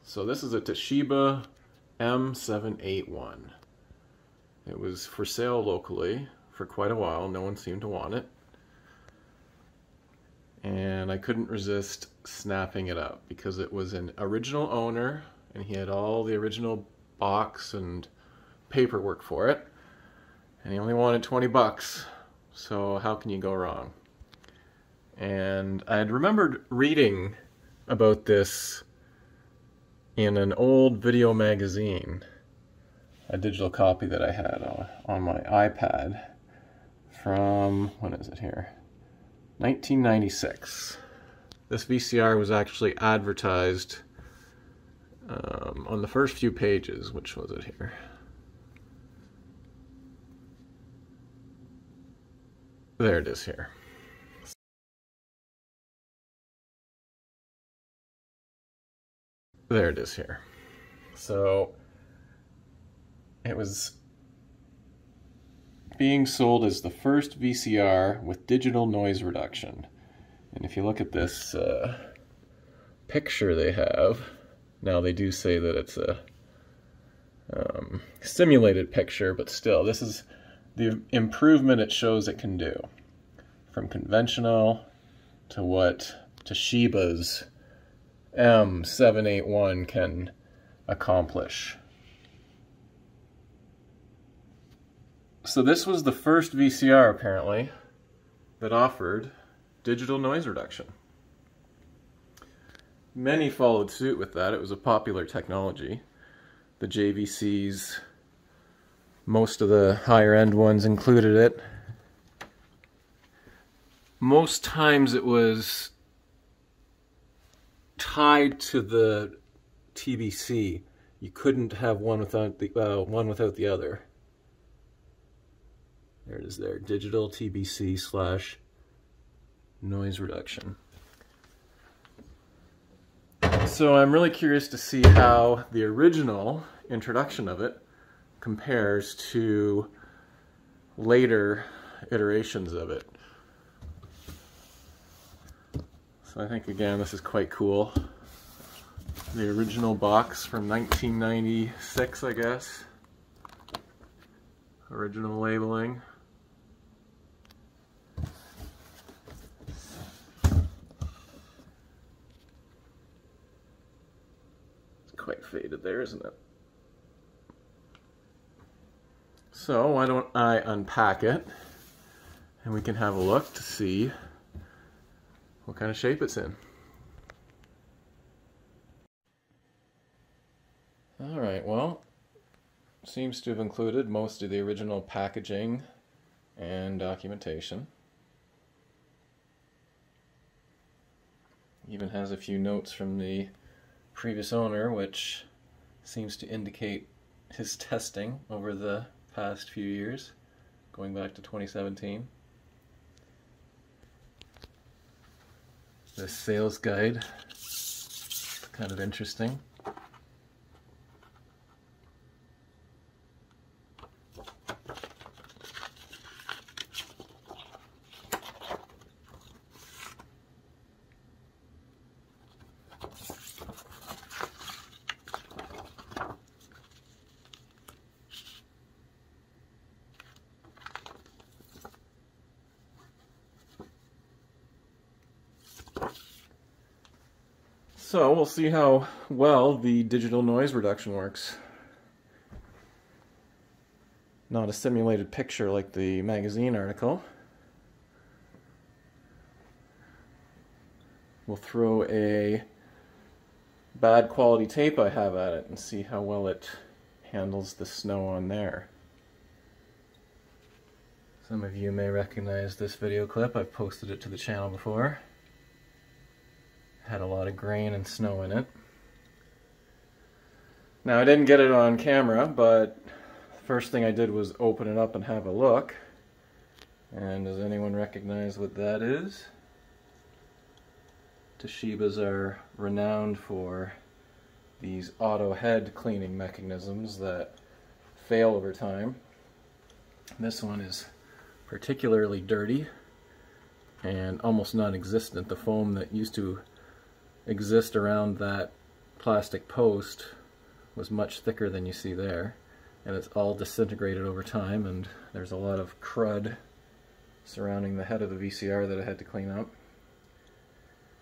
So this is a Toshiba M-781. It was for sale locally for quite a while. No one seemed to want it. And I couldn't resist snapping it up because it was an original owner and he had all the original box and paperwork for it. And he only wanted 20 bucks. So how can you go wrong? And I had remembered reading about this in an old video magazine, a digital copy that I had on my iPad from, when is it here? 1996. This VCR was actually advertised on the first few pages. Which was it here? There it is here. There it is here. So it was being sold as the first VCR with digital noise reduction. And if you look at this picture they have, now they do say that it's a simulated picture, but still, this is the improvement it shows it can do. From conventional to what Toshiba's M-781 can accomplish. So this was the first VCR, apparently, that offered digital noise reduction. Many followed suit with that. It was a popular technology. The JVCs, most of the higher end ones included it. Most times it was tied to the TBC. You couldn't have one without the other. There it is there, digital TBC / noise reduction. So I'm really curious to see how the original introduction of it compares to later iterations of it. So I think, again, this is quite cool. The original box from 1996, I guess. Original labeling. It's quite faded there, isn't it? So why don't I unpack it and we can have a look to see what kind of shape it's in. Alright, well, seems to have included most of the original packaging and documentation. Even has a few notes from the previous owner, which seems to indicate his testing over the past few years, going back to 2017. This sales guide, kind of interesting. So we'll see how well the digital noise reduction works. Not a simulated picture like the magazine article. We'll throw a bad quality tape I have at it and see how well it handles the snow on there. Some of you may recognize this video clip. I've posted it to the channel before. Had a lot of grain and snow in it. Now I didn't get it on camera, but first thing I did was open it up and have a look. And does anyone recognize what that is? Toshibas are renowned for these auto head cleaning mechanisms that fail over time. This one is particularly dirty and almost non-existent. The foam that used to exist around that plastic post was much thicker than you see there, and it's all disintegrated over time, and there's a lot of crud surrounding the head of the VCR that I had to clean up.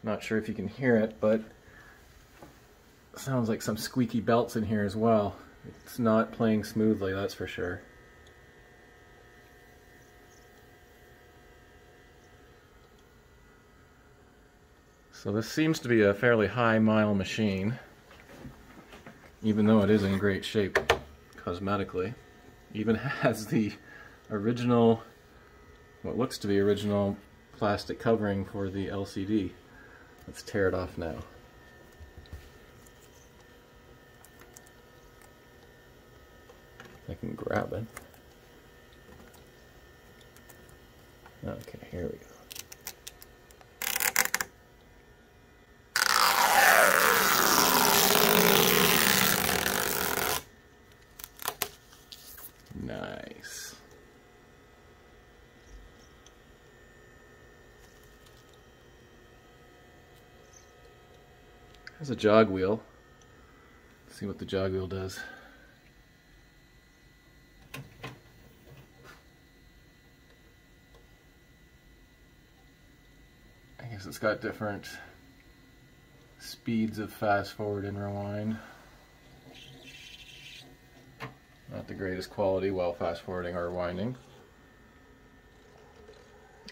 Not sure if you can hear it, but it sounds like some squeaky belts in here as well. It's not playing smoothly, that's for sure. So this seems to be a fairly high mile machine, even though it is in great shape cosmetically. Even has the original, what looks to be original plastic covering for the LCD. Let's tear it off now. I can grab it. Okay, here we go. Nice. There's a jog wheel. Let's see what the jog wheel does. I guess it's got different speeds of fast forward and rewind. Not the greatest quality while fast forwarding or rewinding.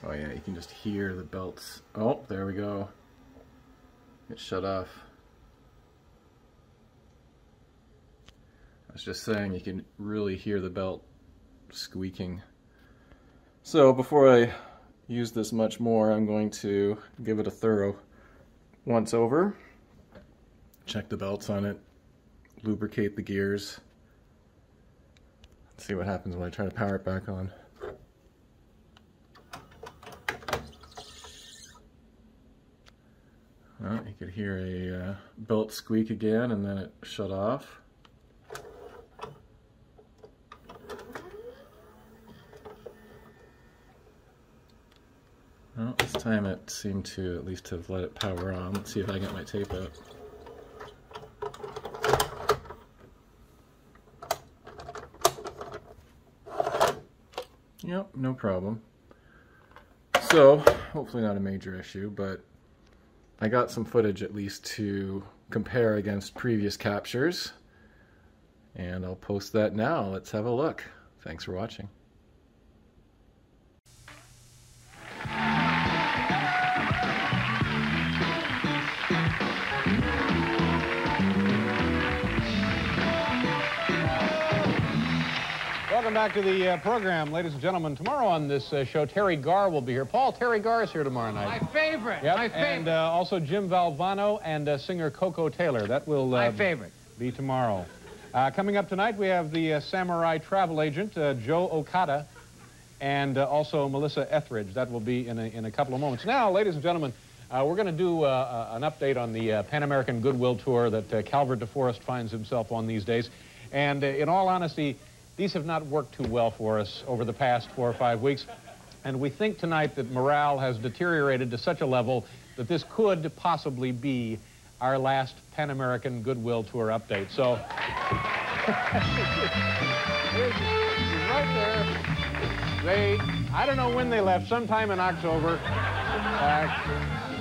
Oh yeah, you can just hear the belts. Oh, there we go. It shut off. I was just saying you can really hear the belt squeaking. So before I use this much more, I'm going to give it a thorough once over. Check the belts on it. Lubricate the gears. See what happens when I try to power it back on. Well, you could hear a belt squeak again, and then it shut off. Well, this time it seemed to at least have let it power on. Let's see if I can get my tape out. Yep, no problem. So, hopefully not a major issue, but I got some footage at least to compare against previous captures, and I'll post that now. Let's have a look. Thanks for watching. Welcome back to the program, ladies and gentlemen. Tomorrow on this show, Terry Garr will be here. Paul, Terry Garr is here tomorrow night. My favorite. Yep. My favorite. And also Jim Valvano and singer Coco Taylor. That will my favorite. Be tomorrow. Coming up tonight, we have the Samurai travel agent, Joe Okada, and also Melissa Etheridge. That will be in a couple of moments. Now, ladies and gentlemen, we're going to do an update on the Pan American Goodwill Tour that Calvert DeForest finds himself on these days. And in all honesty, these have not worked too well for us over the past 4 or 5 weeks, and we think tonight that morale has deteriorated to such a level that this could possibly be our last Pan American Goodwill Tour update. So, he's right there. I don't know when they left, sometime in October.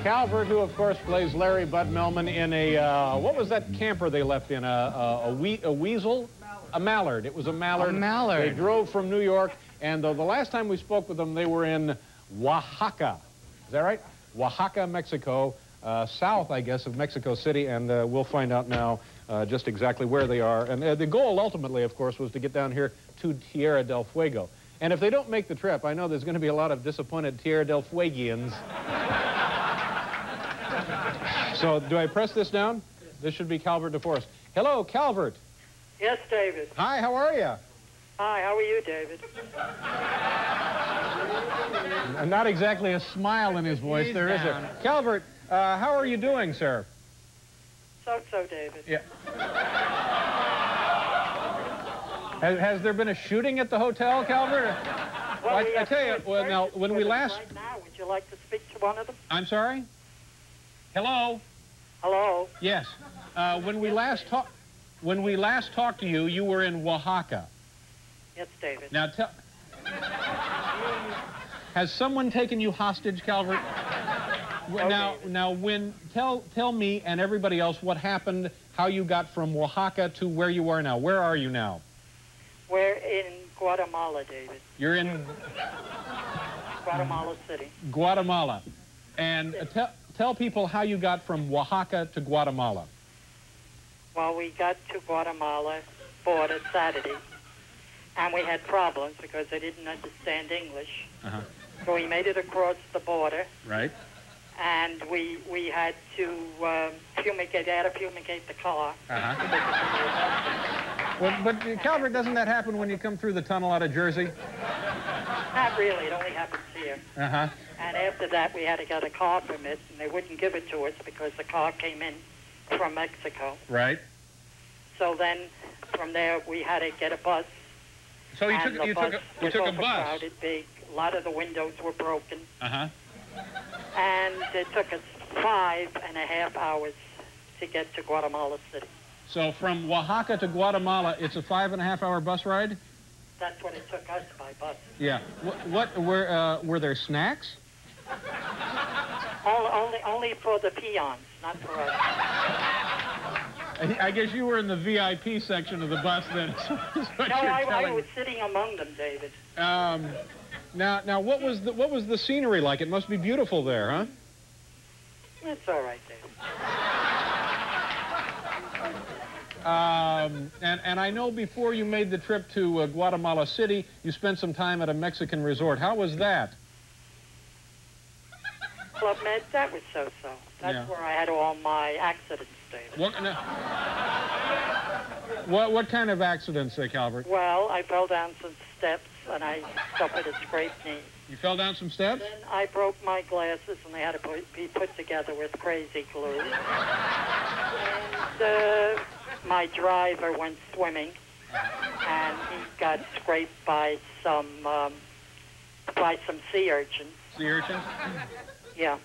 Calvert, who of course plays Larry Bud Melman in a, what was that camper they left in, a weasel? A mallard. It was a mallard. A mallard. They drove from New York, and the last time we spoke with them, they were in Oaxaca. Is that right? Oaxaca, Mexico, south, I guess, of Mexico City, and we'll find out now just exactly where they are. And the goal, ultimately, of course, was to get down here to Tierra del Fuego. And if they don't make the trip, I know there's going to be a lot of disappointed Tierra del Fuegians. So, do I press this down? This should be Calvert DeForest. Hello, Calvert. Yes, David. Hi, how are you? Hi, how are you, David? Not exactly a smile in his voice, there is there? Calvert, how are you doing, sir? So-so, David. Yeah. Has there been a shooting at the hotel, Calvert? Well, I tell you, well, now, when we last... Right now, would you like to speak to one of them? I'm sorry? Hello? Hello? Yes. When we last talked to you, you were in Oaxaca. Yes, David. Now tell. Has someone taken you hostage, Calvert? No, Tell me and everybody else what happened, how you got from Oaxaca to where you are now. Where are you now? We're in Guatemala, David. You're in Guatemala City. Guatemala. And tell people how you got from Oaxaca to Guatemala. Well, we got to Guatemala border Saturday, and we had problems because they didn't understand English. Uh-huh. So we made it across the border. Right. And we had to fumigate the car. Uh-huh. Well, but Calvert, doesn't that happen when you come through the tunnel out of Jersey? Not really. It only happens here. Uh-huh. And after that, we had to get a car permit, and they wouldn't give it to us because the car came in from Mexico. Right. So then, from there, we had to get a bus. So you took a bus. Overcrowded, big. A lot of the windows were broken. Uh-huh. And it took us 5.5 hours to get to Guatemala City. So from Oaxaca to Guatemala, it's a 5.5-hour bus ride? That's what it took us by bus. Yeah. Were there snacks? Only for the peons, not for us. I guess you were in the VIP section of the bus then. No, I was sitting among them, David. Now, what was the scenery like? It must be beautiful there, huh? It's all right, David. And I know before you made the trip to Guatemala City, you spent some time at a Mexican resort. How was that? Club Med, that was so-so. That's where I had all my accidents, David. What kind of accidents, Calvert? Well, I fell down some steps, and I suffered a scraped knee. You fell down some steps? Then I broke my glasses, and they had to be put together with crazy glue. And my driver went swimming, and he got scraped by some sea urchins. Sea urchins? Yeah.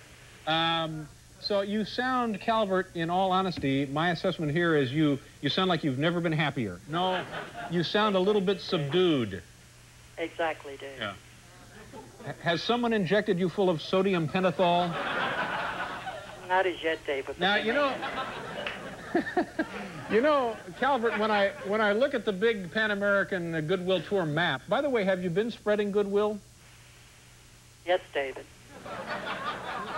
So you sound, Calvert, in all honesty, my assessment here is you sound like you've never been happier. No, you sound a little bit subdued. Exactly, Dave. Yeah. Has someone injected you full of sodium pentothal? Not as yet, David. Now, you know, Calvert, when I look at the big Pan-American Goodwill Tour map, by the way, have you been spreading goodwill? Yes, David.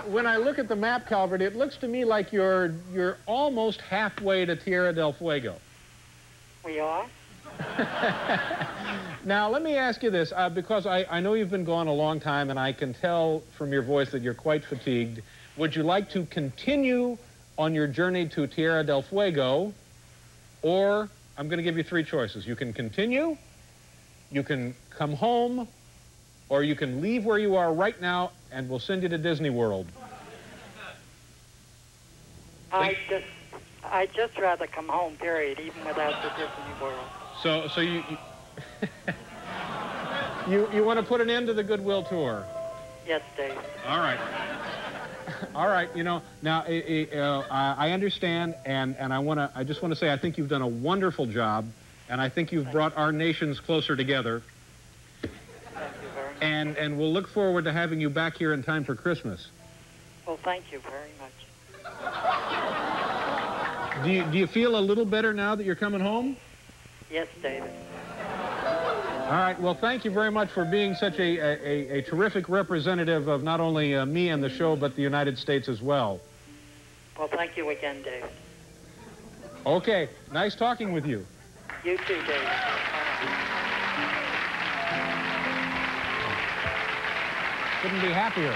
When I look at the map, Calvert, it looks to me like you're almost halfway to Tierra del Fuego. We are? Now, let me ask you this, because I know you've been gone a long time, and I can tell from your voice that you're quite fatigued. Would you like to continue on your journey to Tierra del Fuego, or I'm going to give you three choices. You can continue, you can come home, or you can leave where you are right now, and we'll send you to Disney World. I'd just rather come home, period, even without the Disney World. So you you want to put an end to the Goodwill Tour? Yes, Dave. All right. All right. You know, now I understand, and I just want to say I think you've done a wonderful job, and I think you've brought our nations closer together. Thank you very much. And we'll look forward to having you back here in time for Christmas. Well, thank you very much. Do you feel a little better now that you're coming home? Yes, David. All right. Well, thank you very much for being such a terrific representative of not only me and the show, but the United States as well. Well, thank you again, David. Okay. Nice talking with you. You too, David. Couldn't be happier.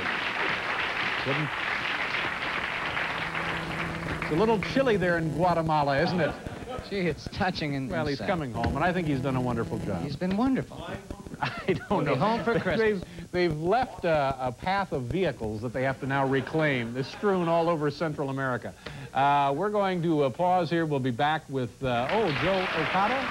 It's a little chilly there in Guatemala, isn't it? Gee, it's touching and Well, he's sad. coming home, and I think he's done a wonderful job. He's been wonderful. I don't know. Be home for Christmas. They've left a path of vehicles that they have to now reclaim. They're strewn all over Central America. We're going to pause here. We'll be back with, Joe Okada.